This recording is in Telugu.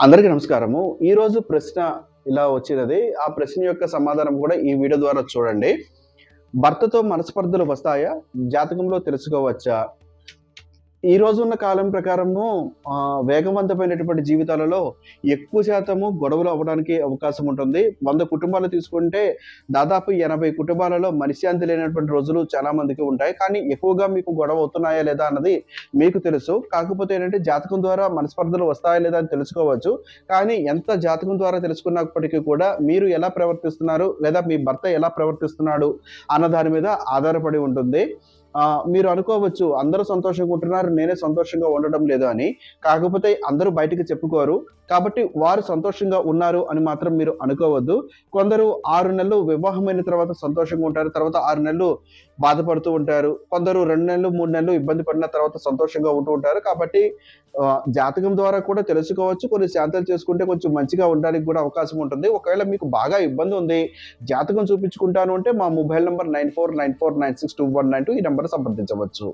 అందరికీ నమస్కారము. ఈరోజు ప్రశ్న ఇలా వచ్చినది. ఆ ప్రశ్న యొక్క సమాధానం కూడా ఈ వీడియో ద్వారా చూడండి. భర్తతో మనస్పర్ధలు వస్తాయా? జాతకంలో తెలుసుకోవచ్చా? ఈ రోజున్న కాలం ప్రకారము వేగవంతమైనటువంటి జీవితాలలో ఎక్కువ శాతము గొడవలు అవ్వడానికి అవకాశం ఉంటుంది. 100 కుటుంబాలు తీసుకుంటే దాదాపు 80 కుటుంబాలలో మనశ్శాంతి లేనటువంటి రోజులు చాలా మందికి ఉంటాయి. కానీ ఎక్కువగా మీకు గొడవ అవుతున్నాయా లేదా అన్నది మీకు తెలుసు. కాకపోతే ఏంటంటే జాతకం ద్వారా మనస్పర్ధలు వస్తాయా లేదా అని తెలుసుకోవచ్చు. కానీ ఎంత జాతకం ద్వారా తెలుసుకున్నప్పటికీ కూడా మీరు ఎలా ప్రవర్తిస్తున్నారు లేదా మీ భర్త ఎలా ప్రవర్తిస్తున్నాడు అన్న దాని మీద ఆధారపడి ఉంటుంది. మీరు అనుకోవచ్చు అందరూ సంతోషంగా ఉంటున్నారు. నేనే సంతోషంగా ఉండడం లేదు అని. కాకపోతే అందరూ బయటికి చెప్పుకోరు. కాబట్టి వారు సంతోషంగా ఉన్నారు అని మాత్రం మీరు అనుకోవద్దు. కొందరు 6 నెలలు వివాహమైన తర్వాత సంతోషంగా ఉంటారు. తర్వాత 6 నెలలు బాధపడుతూ ఉంటారు. కొందరు 2 నెలలు, 3 నెలలు ఇబ్బంది పడిన తర్వాత సంతోషంగా ఉంటూ ఉంటారు. కాబట్టి జాతకం ద్వారా కూడా తెలుసుకోవచ్చు. కొన్ని శాంతాలు చేసుకుంటే కొంచెం మంచిగా ఉండడానికి కూడా అవకాశం ఉంటుంది. ఒకవేళ మీకు బాగా ఇబ్బంది ఉంది, జాతకం చూపించుకుంటాను అంటే మా మొబైల్ నంబర్ 9494962192 ఈ నంబర్ సంప్రదించవచ్చు.